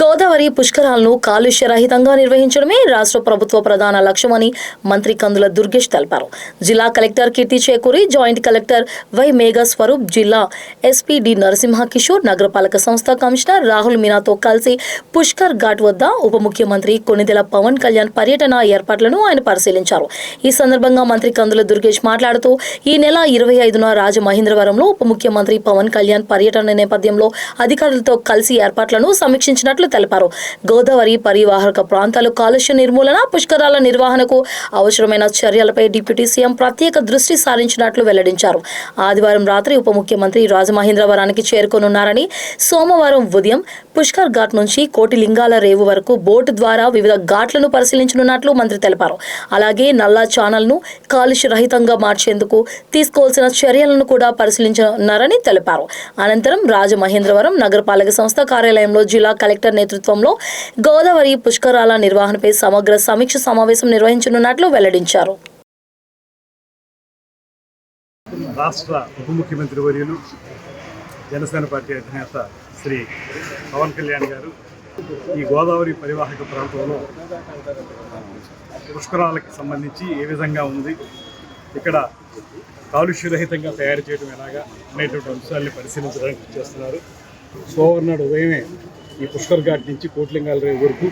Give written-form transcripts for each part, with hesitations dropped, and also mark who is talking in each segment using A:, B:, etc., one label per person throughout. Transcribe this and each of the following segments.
A: గోదావరి పుష్కరాలను కాలుష్య రహితంగా నిర్వహించడమే రాష్ట్ర ప్రభుత్వ ప్రధాన లక్ష్యమని మంత్రి కందుల దుర్గేష్ తెలిపారు. జిల్లా collector Keerthi Chekuri, joint collector Y Megha Swaroop, జిల్లా ఎస్పీ డి నరసింహ కిషోర్, నగరపాలక సంస్థ కమిషనర్ రాహుల్ మీనాతో కలిసి పుష్కర్ ఘాట్ వద్ద ఉప ముఖ్యమంత్రి కొణిదెల పవన్ కళ్యాణ్ పర్యటన ఏర్పాట్లను ఆయన పరిశీలించారు. ఈ సందర్భంగా మంత్రి కందుల దుర్గేష్ మాట్లాడుతూ, ఈ నెల 25న రాజమహేంద్రవరంలో ఉప ముఖ్యమంత్రి పవన్ కళ్యాణ్ పర్యటన నేపథ్యంలో అధికారులతో కలిసి ఏర్పాట్లను సమీక్షించినట్లు తెలిపారు. గోదావరి పరివాహక ప్రాంతాలు కాలుష్య నిర్మూలన, పుష్కరాల నిర్వహణకు అవసరమైన చర్యలపై డిప్యూటీ సీఎం ప్రత్యేక దృష్టి సారించినట్లు వెల్లడించారు. ఆదివారం రాత్రి ఉప ముఖ్యమంత్రి రాజమహేంద్రవరానికి చేరుకోనున్నారని, సోమవారం ఉదయం పుష్కర్ ఘాట్ నుంచి కోటిలింగాల రేవు వరకు బోటు ద్వారా వివిధ ఘాట్లను పరిశీలించనున్నట్లు మంత్రి తెలిపారు. అలాగే నల్లా ఛానల్ను కాలుష్య రహితంగా మార్చేందుకు తీసుకోవాల్సిన చర్యలను కూడా పరిశీలించనున్నారని తెలిపారు. అనంతరం రాజమహేంద్రవరం నగరపాలక సంస్థ కార్యాలయంలో జిల్లా కలెక్టర్ నేతృత్వంలో గోదావరి పుష్కరాల నిర్వహణపై సమగ్ర సమీక్ష సమావేశం నిర్వహించనున్నట్లు వెల్లడించారు.
B: రాష్ట్ర ఉప ముఖ్యమంత్రి వర్యులు, జనసేన పార్టీ అధినేత శ్రీ పవన్ కళ్యాణ్ గారు ఈ గోదావరి పరివాహక ప్రాంతంలో పుష్కరాలకు సంబంధించి ఏ విధంగా ఉంది, ఇక్కడ కాలుష్యరహితంగా తయారు చేయడం ఎలాగా అనేటువంటి అంశాలని పరిశీలించడానికి చేస్తున్నారు. సోమవారం నాడు ఉదయమే ఈ పుష్కర్ ఘాట్ నుంచి కోటిలింగాల రేవు వరకు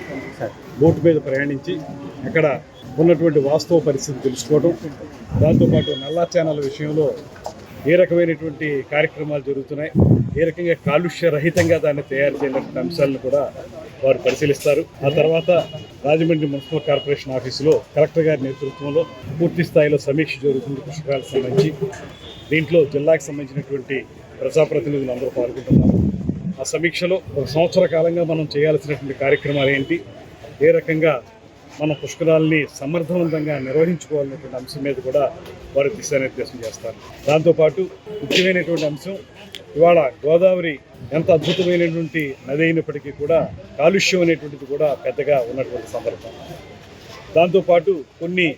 B: బోటు మీద ప్రయాణించి అక్కడ ఉన్నటువంటి వాస్తవ పరిస్థితి తెలుసుకోవడం, దాంతోపాటు నల్లా ఛానల్ విషయంలో ఏ రకమైనటువంటి కార్యక్రమాలు జరుగుతున్నాయి, ఏ రకంగా కాలుష్య రహితంగా దాన్ని తయారు చేయలేని అంశాలను కూడా వారు పరిశీలిస్తారు. ఆ తర్వాత రాజమండ్రి మున్సిపల్ కార్పొరేషన్ ఆఫీసులో కలెక్టర్ గారి నేతృత్వంలో పూర్తి స్థాయిలో సమీక్ష జరుగుతుంది పుష్కరాలకు సంబంధించి. దీంట్లో జిల్లాకు సంబంధించినటువంటి ప్రజాప్రతినిధులు అందరూ పాల్గొంటున్నారు. ఆ సమీక్షలో ఒక సంవత్సర కాలంగా మనం చేయాల్సినటువంటి కార్యక్రమాలు ఏంటి, ఏ రకంగా మన పుష్కరాలని సమర్థవంతంగా నిర్వహించుకోవాలనేటువంటి అంశం మీద కూడా వారు దిశానిర్దేశం చేస్తారు. దాంతోపాటు ముఖ్యమైనటువంటి అంశం, ఇవాళ గోదావరి ఎంత అద్భుతమైనటువంటి నది అయినప్పటికీ కూడా కాలుష్యం అనేటువంటిది కూడా పెద్దగా ఉన్నటువంటి సందర్భం. దాంతోపాటు కొన్ని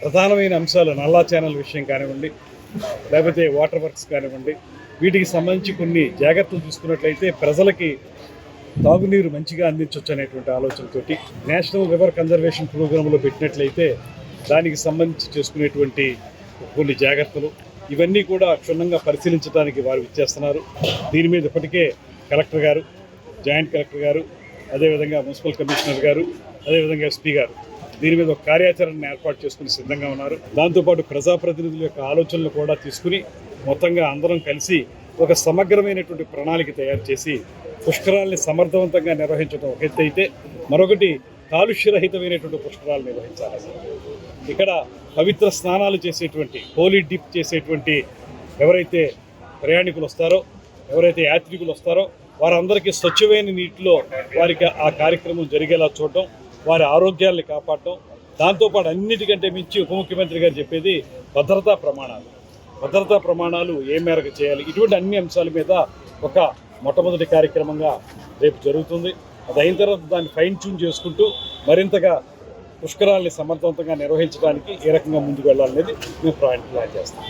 B: ప్రధానమైన అంశాలు, నల్లా ఛానల్ విషయం కానివ్వండి, లేకపోతే వాటర్ వర్క్స్ కానివ్వండి, వీటికి సంబంధించి కొన్ని జాగ్రత్తలు తీసుకున్నట్లయితే ప్రజలకి తాగునీరు మంచిగా అందించవచ్చు అనేటువంటి ఆలోచనతోటి నేషనల్ రివర్ కన్జర్వేషన్ ప్రోగ్రాంలో పెట్టినట్లయితే దానికి సంబంధించి చేసుకునేటువంటి కొన్ని జాగ్రత్తలు ఇవన్నీ కూడా క్షుణ్ణంగా పరిశీలించడానికి వారు ఇచ్చేస్తున్నారు. దీని మీద ఇప్పటికే కలెక్టర్ గారు, జాయింట్ కలెక్టర్ గారు, అదేవిధంగా మున్సిపల్ కమిషనర్ గారు, అదేవిధంగా ఎస్పీ గారు దీని మీద ఒక కార్యాచరణను ఏర్పాటు చేసుకుని సిద్ధంగా ఉన్నారు. దాంతోపాటు ప్రజాప్రతినిధుల యొక్క ఆలోచనలు కూడా తీసుకుని మొత్తంగా అందరం కలిసి ఒక సమగ్రమైనటువంటి ప్రణాళిక తయారు చేసి పుష్కరాల్ని సమర్థవంతంగా నిర్వహించడం ఒక ఎత్తు అయితే, మరొకటి కాలుష్యరహితమైనటువంటి పుష్కరాలు నిర్వహించాలి. ఇక్కడ పవిత్ర స్నానాలు చేసేటువంటి, హోలీ డిప్ చేసేటువంటి ఎవరైతే ప్రయాణికులు వస్తారో, ఎవరైతే యాత్రికులు వస్తారో వారందరికీ స్వచ్ఛమైన నీటిలో వారికి ఆ కార్యక్రమం జరిగేలా చూడటం, వారి ఆరోగ్యాన్ని కాపాడటం. దాంతోపాటు అన్నిటికంటే మించి ఉప ముఖ్యమంత్రి గారు చెప్పేది భద్రతా ప్రమాణాలు ఏ మేరకు చేయాలి, ఇటువంటి అన్ని అంశాల మీద ఒక మొట్టమొదటి కార్యక్రమంగా రేపు జరుగుతుంది. అది అయిన తర్వాత దాన్ని ఫైన్ ట్యూన్ చేసుకుంటూ మరింతగా పుష్కరాల్ని సమర్థవంతంగా నిర్వహించడానికి ఏ రకంగా ముందుకు వెళ్ళాలనేది మేము ప్లాన్ చేస్తాం.